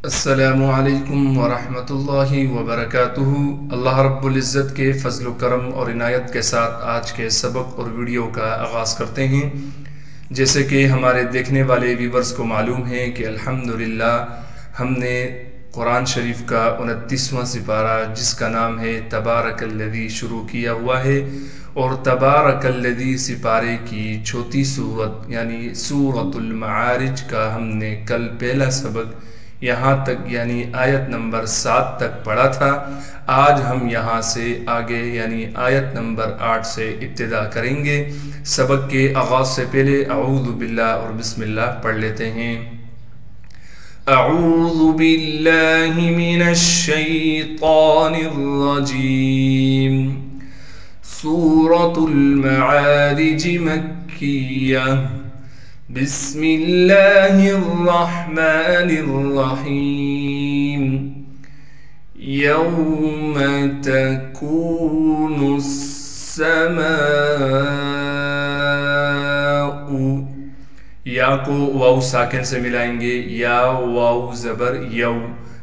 السلام علیکم ورحمۃ اللہ وبرکاتہ۔ اللہ رب العزت کے فضل و کرم اور عنایت کے ساتھ آج کے سبق اور ویڈیو کا آغاز کرتے ہیں۔ جیسے کہ ہمارے دیکھنے والے ویورز کو معلوم ہے کہ الحمدللہ ہم نے قرآن شریف کا 29واں سپارہ جس کا نام ہے تبارک الذی شروع کیا ہوا ہے، اور تبارک الذی سپارے کی چھوٹی صورت یعنی سورۃ المعارج کا ہم نے کل پہلا سبق یہاں تک یعنی آیت نمبر 7 تک پڑھا تھا۔ آج ہم یہاں سے آگے یعنی آیت نمبر 8 سے ابتدا کریں گے۔ سبق کے آغاز سے پہلے اعوذ باللہ اور بسم اللہ پڑھ لیتے ہیں۔ اعوذ باللہ من الشیطان الرجیم۔ سورۃ المعارج مکیہ۔ بسم اللہ الرحمن الرحیم۔ یوم تکون السماء، یا کو واو ساکن سے ملائیں گے، یا واو زبر یو،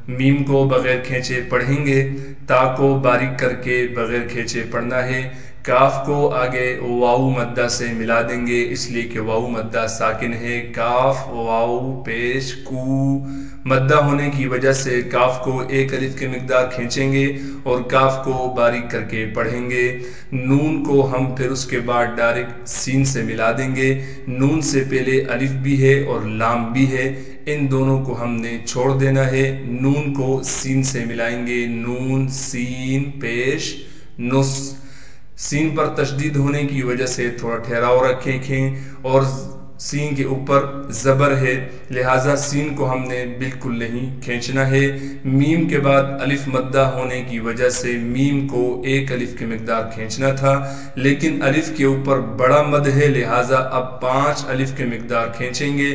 میم کو بغیر کھینچے پڑھیں گے، تا کو باریک کر کے بغیر کھینچے پڑھنا ہے، کاف کو آگے واو مدہ سے ملا دیں گے اس لیے کہ واو مدہ ساکن ہے، کاف واو پیش کو مدہ ہونے کی وجہ سے کاف کو ایک الف کی مقدار کھینچیں گے اور کاف کو باریک کر کے پڑھیں گے۔ نون کو ہم پھر اس کے بعد ڈائریکٹ سین سے ملا دیں گے۔ نون سے پہلے الف بھی ہے اور لام بھی ہے، ان دونوں کو ہم نے چھوڑ دینا ہے۔ نون کو سین سے ملائیں گے، نون سین پیش نس، سین پر تشدید ہونے کی وجہ سے تھوڑا ٹھہراؤ رکھیں اور سین کے اوپر زبر ہے لہٰذا سین کو ہم نے بالکل نہیں کھینچنا ہے۔ میم کے بعد الف مدہ ہونے کی وجہ سے میم کو ایک الف کی مقدار کھینچنا تھا، لیکن الف کے اوپر بڑا مد ہے لہٰذا اب 5 الف کی مقدار کھینچیں گے۔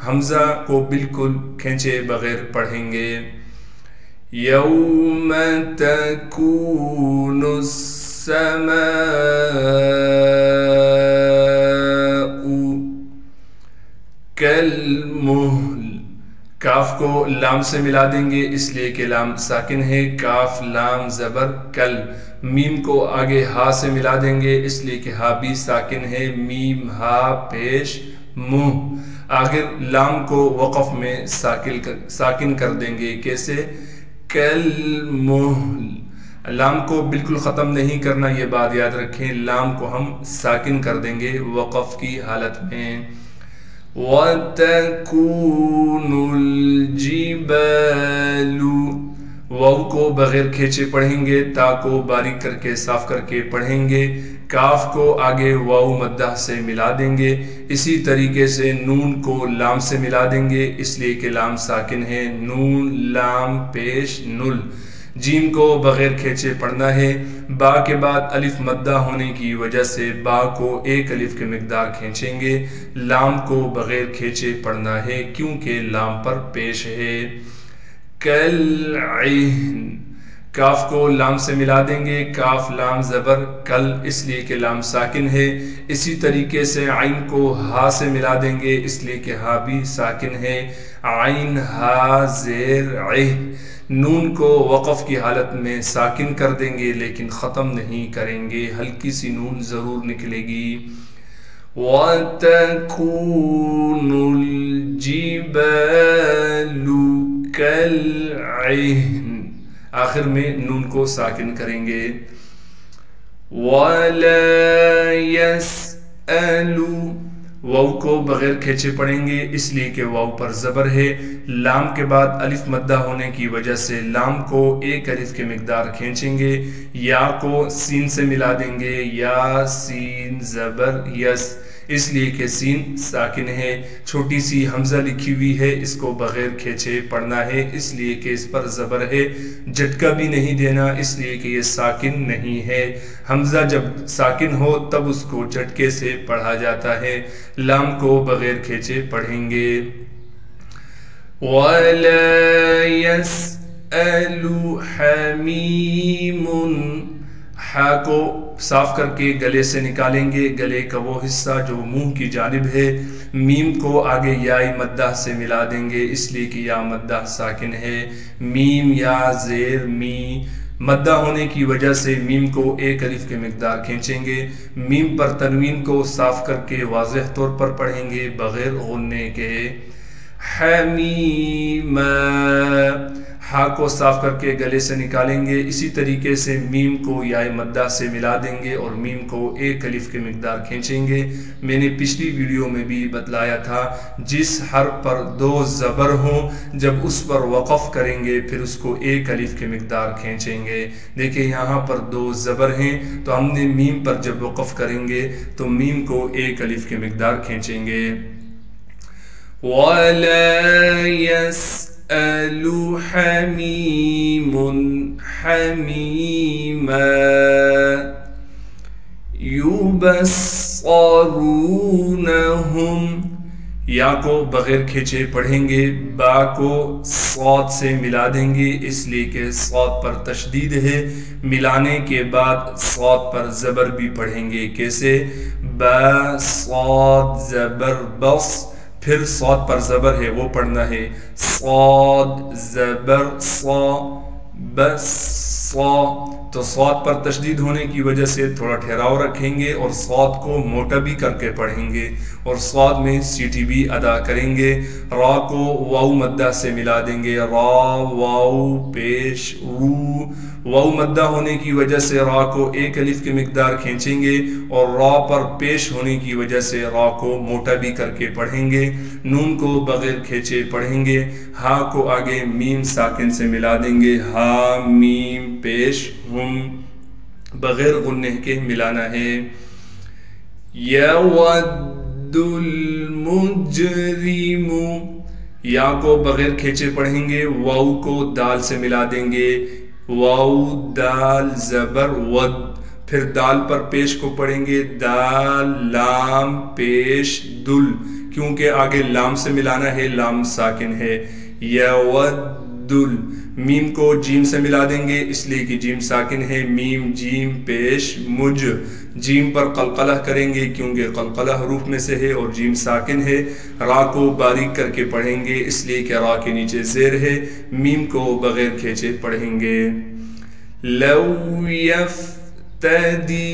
حمزہ کو بالکل کھینچے بغیر پڑھیں گے۔ یوم تکون السماء کالمہل، کاف کو لام سے ملا دیں گے اس لیے کہ لام ساکن ہے، کاف لام زبر کل، میم کو آگے ہا سے ملا دیں گے اس لیے کہ ہا بھی ساکن ہے، میم ہا پیش منہ، آخر لام کو وقف میں ساکن کر دیں گے، کیسے؟ کالمہل، لام کو بالکل ختم نہیں کرنا، یہ بات یاد رکھیں، لام کو ہم ساکن کر دیں گے وقف کی حالت میں۔ وَتَكُونُ الْجِبَالُ، واو کو بغیر کھینچے پڑھیں گے، تا کو باریک کر کے صاف کر کے پڑھیں گے، کاف کو آگے واو مدہ سے ملا دیں گے، اسی طریقے سے نون کو لام سے ملا دیں گے اس لیے کہ لام ساکن ہے، نون لام پیش نل، جیم کو بغیر کھینچے پڑھنا ہے، با کے بعد الف مدہ ہونے کی وجہ سے با کو ایک الف کی مقدار کھینچیں گے، لام کو بغیر کھینچے پڑھنا ہے کیونکہ لام پر پیش ہے۔ کالعہن، کاف کو لام سے ملا دیں گے، کاف لام زبر کل اس لیے کہ لام ساکن ہے، اسی طریقے سے عین کو ہا سے ملا دیں گے اس لیے کہ ہا بھی ساکن ہے، عین ہا زیر عہ، نون کو وقف کی حالت میں ساکن کر دیں گے لیکن ختم نہیں کریں گے، ہلکی سی نون ضرور نکلے گی۔ وَتَكُونُ الْجِبَالُ كَالْعِهْنِ، آخر میں نون کو ساکن کریں گے۔ وَلَا يَسْأَلُ، واو کو بغیر کھینچے پڑھیں گے اس لیے کہ واو پر زبر ہے، لام کے بعد الف مدہ ہونے کی وجہ سے لام کو ایک الف کی مقدار کھینچیں گے، یا کو سین سے ملا دیں گے، یا سین زبر یس اس لیے کہ سین ساکن ہے، چھوٹی سی حمزہ لکھی ہوئی ہے اس کو بغیر کھینچے پڑھنا ہے اس لیے کہ اس پر زبر ہے، جھٹکا بھی نہیں دینا اس لیے کہ یہ ساکن نہیں ہے، حمزہ جب ساکن ہو تب اس کو جھٹکے سے پڑھا جاتا ہے، لام کو بغیر کھینچے پڑھیں گے۔ وَلَا يَسْأَلُ حَمِيمٌ، ہا کو صاف کر کے گلے سے نکالیں گے، گلے کا وہ حصہ جو منہ کی جانب ہے، میم کو آگے یائی مدہ سے ملا دیں گے، اس لیے کہ یا مدہ ساکن ہے، میم یا زیر می، مدہ ہونے کی وجہ سے میم کو ایک الف کے مقدار کھینچیں گے، میم پر تنوین کو صاف کر کے واضح طور پر پڑھیں گے بغیر غننے کے، حمیم، ہا کو صاف کر کے گلے سے نکالیں گے، اسی طریقے سے میم کو یائے مدہ سے ملا دیں گے اور میم کو ایک الف کے مقدار کھینچیں گے۔ میں نے پچھلی ویڈیو میں بھی بتلایا تھا جس حرف پر 2 زبر ہوں جب اس پر وقف کریں گے پھر اس کو ایک الف کے مقدار کھینچیں گے۔ دیکھیں یہاں پر 2 زبر ہیں تو ہم نے میم پر جب وقف کریں گے تو میم کو ایک الف کے مقدار کھینچیں گے۔ وَلَا يَسْأَلُ حَمِيمٌ حَمِيمًا يُبَصَّرُونَهُمْ، یا کو بغیر کھینچے پڑھیں گے، با کو صاد سے ملا دیں گے اس لیے کہ صاد پر تشدید ہے، ملانے کے بعد صاد پر زبر بھی پڑھیں گے، کیسے؟ با صاد زبر بص، پھر صاد پر زبر ہے وہ پڑھنا ہے، صاد زبر صا بس صا، تو صاد پر تشدید ہونے کی وجہ سے تھوڑا ٹھہراؤ رکھیں گے اور صاد کو موٹا بھی کر کے پڑھیں گے اور صاد میں سیٹی بھی ادا کریں گے۔ را کو واو مدہ سے ملا دیں گے، را واو پیش رو، واو مدہ ہونے کی وجہ سے را کو ایک الف کے مقدار کھینچیں گے اور را پر پیش ہونے کی وجہ سے را کو موٹا بھی کر کے پڑھیں گے، نون کو بغیر کھینچے پڑھیں گے، ہا کو آگے میم ساکن سے ملا دیں گے، ہا میم پیش ہم، بغیر غنہ کے ملانا ہے۔ یود المجرم، یا کو بغیر کھینچے پڑھیں گے، واو کو دال سے ملا دیں گے، واو دال زبر ود، پھر دال پر پیش کو پڑھیں گے، دال لام پیش دل، کیونکہ آگے لام سے ملانا ہے، لام ساکن ہے، یودل، میم کو جیم سے ملا دیں گے اس لیے کہ جیم ساکن ہے، میم جیم پیش مج، جیم پر قلقلہ کریں گے کیونکہ قلقلہ حروف میں سے ہے اور جیم ساکن ہے، را کو باریک کر کے پڑھیں گے اس لیے کہ را کے نیچے زیر ہے، میم کو بغیر کھینچے پڑھیں گے۔ لو یفتدی،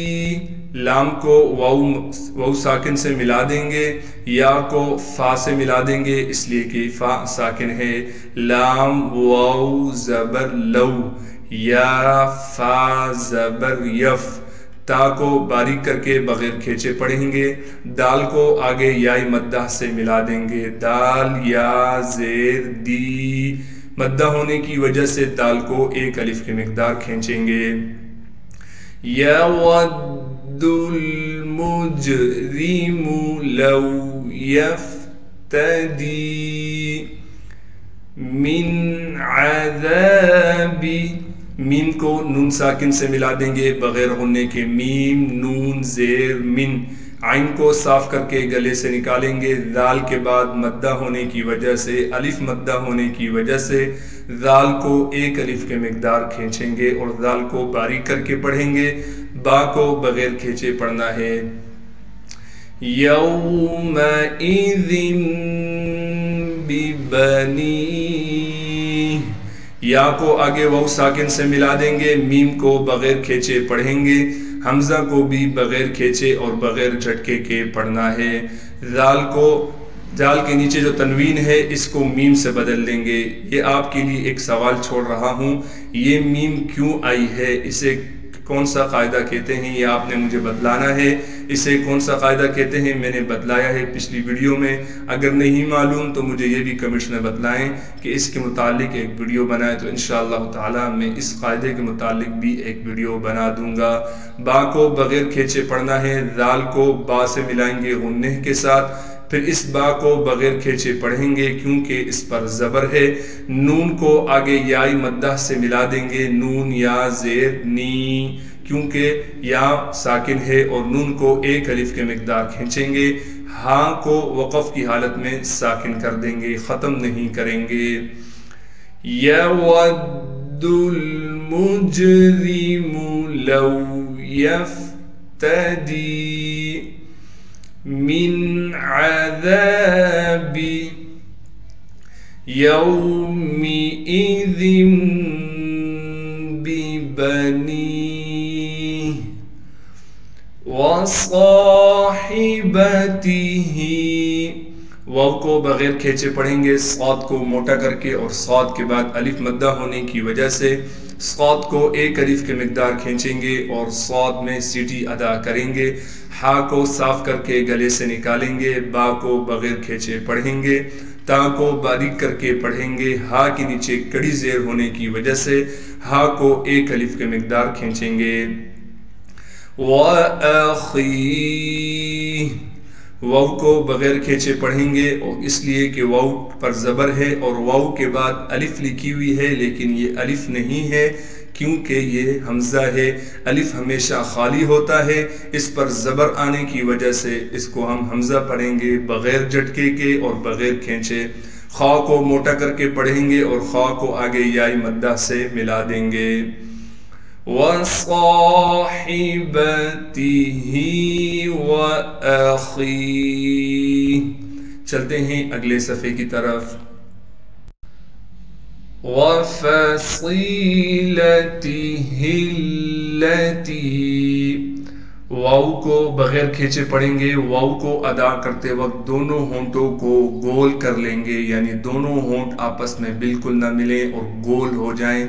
لام کو واو ساکن سے ملا دیں گے، یا کو فا سے ملا دیں گے اس لیے کہ فا ساکن ہے، لام واو زبر لو، یا فا زبر یف، تا کو باریک کر کے بغیر کھینچے پڑھیں گے، دال کو آگے یائی مدہ سے ملا دیں گے، دال یا زیر دی، مدہ ہونے کی وجہ سے دال کو ایک الف کے مقدار کھینچیں گے۔ یود المجرم لو یفتدی من عذاب، میم کو نون ساکن سے ملا دیں گے بغیر غننے کے، میم نون زیر من، عین کو صاف کر کے گلے سے نکالیں گے، ذال کے بعد مدہ ہونے کی وجہ سے، الف مدہ ہونے کی وجہ سے ذال کو ایک الف کے مقدار کھینچیں گے اور ذال کو باریک کر کے پڑھیں گے، با کو بغیر کھینچے پڑھنا ہے۔ یومئذ ببنیہ، یا کو آگے واو ساکن سے ملا دیں گے، میم کو بغیر کھینچے پڑھیں گے، حمزہ کو بھی بغیر کھینچے اور بغیر جھٹکے کے پڑھنا ہے، ذال کو، ذال کے نیچے جو تنوین ہے اس کو میم سے بدل دیں گے۔ یہ آپ کے لیے ایک سوال چھوڑ رہا ہوں، یہ میم کیوں آئی ہے، اسے کون سا قاعدہ کہتے ہیں، یہ آپ نے مجھے بدلانا ہے، اسے کون سا قاعدہ کہتے ہیں میں نے بتلایا ہے پچھلی ویڈیو میں، اگر نہیں معلوم تو مجھے یہ بھی کمنٹس میں بتلائیں کہ اس کے متعلق ایک ویڈیو بنائیں، تو انشاءاللہ تعالی میں اس قاعدے کے متعلق بھی ایک ویڈیو بنا دوں گا۔ با کو بغیر کھینچے پڑھنا ہے، ذال کو با سے ملائیں گے غنہ کے ساتھ، پھر اس با کو بغیر کھینچے پڑھیں گے کیونکہ اس پر زبر ہے، نون کو آگے یائی مدہ سے ملا دیں گے، نون یا زیر نی، کیونکہ یا ساکن ہے اور نون کو ایک الف کے مقدار کھینچیں گے، ہاں کو وقف کی حالت میں ساکن کر دیں گے، ختم نہیں کریں گے۔ یود المجرم لو یفتدی يهتدي من عذاب يومئذ ببنيه وصاحبته. واو کو بغیر کھینچے پڑھیں گے صاد کو موٹا کر کے، اور صاد کے بعد الف مدہ ہونے کی وجہ سے صاد کو ایک الف کے مقدار کھینچیں گے اور صاد میں سیٹی ادا کریں گے. ہا کو صاف کر کے گلے سے نکالیں گے. با کو بغیر کھینچے پڑھیں گے. تا کو باریک کر کے پڑھیں گے. ہا کے نیچے کڑی زیر ہونے کی وجہ سے ہا کو ایک الف کے مقدار کھینچیں گے. وَأَخِيهِ واو کو بغیر کھینچے پڑھیں گے، اور اس لیے کہ واو پر زبر ہے اور واو کے بعد الف لکھی ہوئی ہے، لیکن یہ الف نہیں ہے کیونکہ یہ حمزہ ہے. الف ہمیشہ خالی ہوتا ہے، اس پر زبر آنے کی وجہ سے اس کو ہم حمزہ پڑھیں گے بغیر جھٹکے کے اور بغیر کھینچے. خا کو موٹا کر کے پڑھیں گے اور خا کو آگے یائی مدہ سے ملا دیں گے. وَصَاحِبَتِهِ وَأَخِيهِ. چلتے ہیں اگلے صفحے کی طرف. وَفَصِيلَتِهِ الَّتِي. واو کو بغیر کھینچے پڑھیں گے. واو کو ادا کرتے وقت دونوں ہونٹوں کو گول کر لیں گے، یعنی دونوں ہونٹ آپس میں بالکل نہ ملیں اور گول ہو جائیں.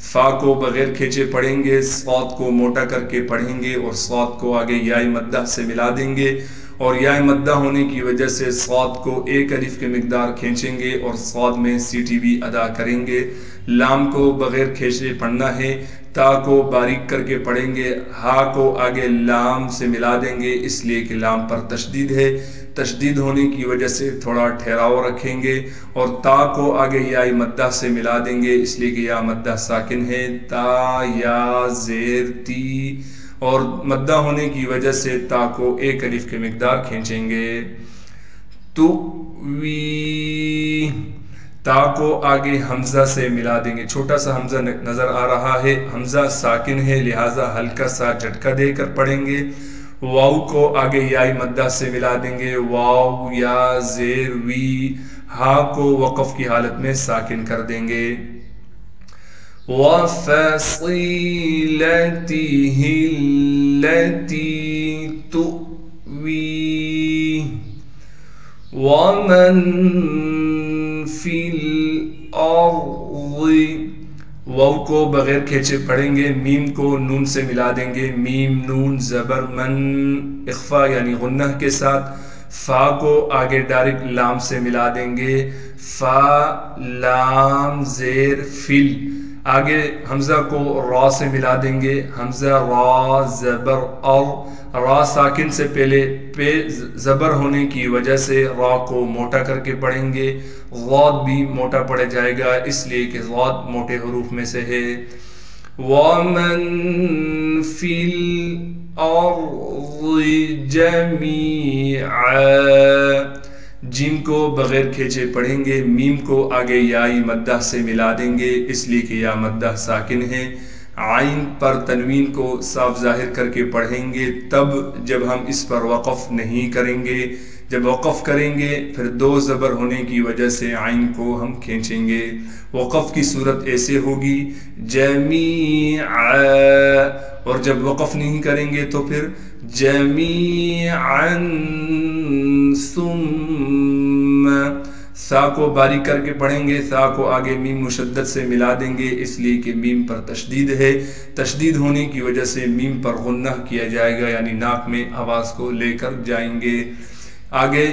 فا کو بغیر کھینچے پڑھیں گے. صاد کو موٹا کر کے پڑھیں گے اور صاد کو آگے یائی مدہ سے ملا دیں گے، اور یائی مدہ ہونے کی وجہ سے صاد کو ایک الف کے مقدار کھینچیں گے اور صاد میں سیٹی بھی ادا کریں گے. لام کو بغیر کھینچے پڑھنا ہے. تا کو باریک کر کے پڑھیں گے. ہا کو آگے لام سے ملا دیں گے اس لیے کہ لام پر تشدید ہے. تشدید ہونے کی وجہ سے تھوڑا ٹھہراؤ رکھیں گے، اور تا کو آگے یائی مدہ سے ملا دیں گے اس لیے کہ یا مدہ ساکن ہے. تا یا زیر تی، اور مدہ ہونے کی وجہ سے تا کو ایک الف کے مقدار کھینچیں گے. تو وی. تا کو آگے حمزہ سے ملا دیں گے. چھوٹا سا حمزہ نظر آ رہا ہے، حمزہ ساکن ہے لہٰذا ہلکا سا جھٹکا دے کر پڑھیں گے. واو کو آگے یائی مدہ سے ملا دیں گے. واو یا زیر وی. ہا کو وقف کی حالت میں ساکن کر دیں گے. وَفَصِيلَتِهِ الَّتِي تُؤْوِيهِ وَمَن فِي الْأَرْضِ. واو کو بغیر کھینچے پڑھیں گے. میم کو نون سے ملا دیں گے. میم نون زبر من اخفا یعنی غنہ کے ساتھ. فا کو آگے ڈائریکٹ لام سے ملا دیں گے. فا لام زیر فل. آگے حمزہ کو را سے ملا دیں گے. حمزہ را زبر اور. را ساکن سے پہلے پہ زبر ہونے کی وجہ سے را کو موٹا کر کے پڑھیں گے. غاد بھی موٹا پڑھ جائے گا اس لیے کہ غاد موٹے حروف میں سے ہے. وَمَن فِي الْأَرْضِ جَمِيعًا. جیم کو بغیر کھینچے پڑھیں گے. میم کو آگے یائی مدہ سے ملا دیں گے اس لیے کہ یا مدہ ساکن ہے. عین پر تنوین کو صاف ظاہر کر کے پڑھیں گے تب جب ہم اس پر وقف نہیں کریں گے. جب وقف کریں گے پھر دو زبر ہونے کی وجہ سے عین کو ہم کھینچیں گے. وقف کی صورت ایسے ہوگی جمیعا، اور جب وقف نہیں کریں گے تو پھر جمیعا ثم. سا کو باریک کر کے پڑھیں گے. سا کو آگے میم مشدد سے ملا دیں گے اس لیے کہ میم پر تشدید ہے. تشدید ہونے کی وجہ سے میم پر غنہ کیا جائے گا یعنی ناک میں آواز کو لے کر جائیں گے. آگے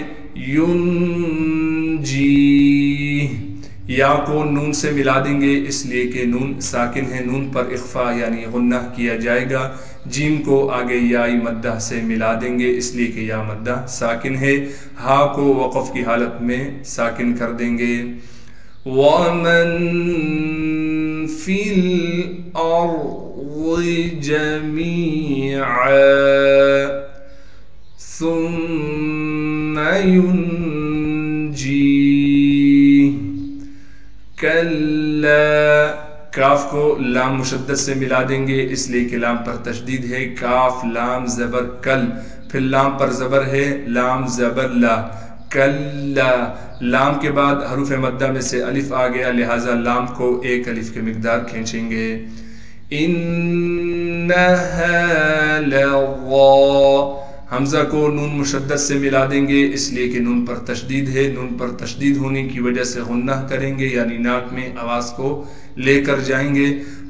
ینجی. یا کو نون سے ملا دیں گے اس لیے کہ نون ساکن ہے. نون پر اخفا یعنی غنہ کیا جائے گا. جیم کو آگے یائی مدہ سے ملا دیں گے اس لیے کہ یا مدہ ساکن ہے. ہا کو وقف کی حالت میں ساکن کر دیں گے. وَمَن فِي الْأَرْضِ جَمِيعًا ثُمَّ يُنْجِيهِ. کلا کاف کو لام مشدد سے ملا دیں گے اس لیے کہ لام پر تشدید ہے، کاف لام زبر کل، پھر لام پر زبر ہے، لام زبر لا، کلا، لام کے بعد حروف مدہ میں سے الف آ گیا، لہٰذا لام کو ایک الف کی مقدار کھینچیں گے۔ انہا لظا، حمزہ کو نون مشدد سے ملا دیں گے اس لیے کہ نون پر تشدید ہے، نون پر تشدید ہونے کی وجہ سے غنہ کریں گے، یعنی ناک میں آواز کو لے کر جائیں گے۔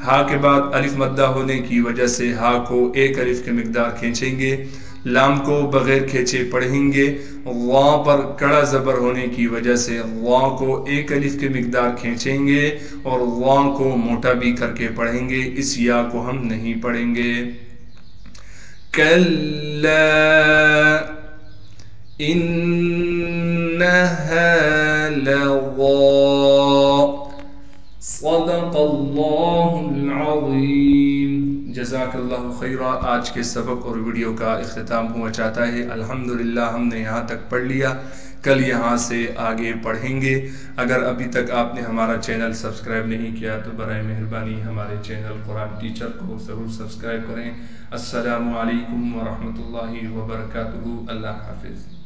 ہا کے بعد الف مدہ ہونے کی وجہ سے ہا کو ایک الف کی مقدار کھینچیں گے، لام کو بغیر کھینچے پڑھیں گے۔ غا پر کڑا زبر ہونے کی وجہ سے غا کو ایک الف کی مقدار کھینچیں گے اور غا کو موٹا بھی کر کے پڑھیں گے، اس یا کو ہم نہیں پڑھیں گے۔ کلا انہا لظا، صدق اللہ العظیم۔ جزاک اللہ خیرہ۔ آج کے سبق اور ویڈیو کا اختتام ہوا چاہتا ہے۔ الحمدللہ ہم نے یہاں تک پڑھ لیا، کل یہاں سے آگے پڑھیں گے۔ اگر ابھی تک آپ نے ہمارا چینل سبسکرائب نہیں کیا تو برائے مہربانی ہمارے چینل قرآن ٹیچر کو ضرور سبسکرائب کریں۔ السلام علیکم ورحمۃ اللہ وبرکاتہ۔ اللہ حافظ۔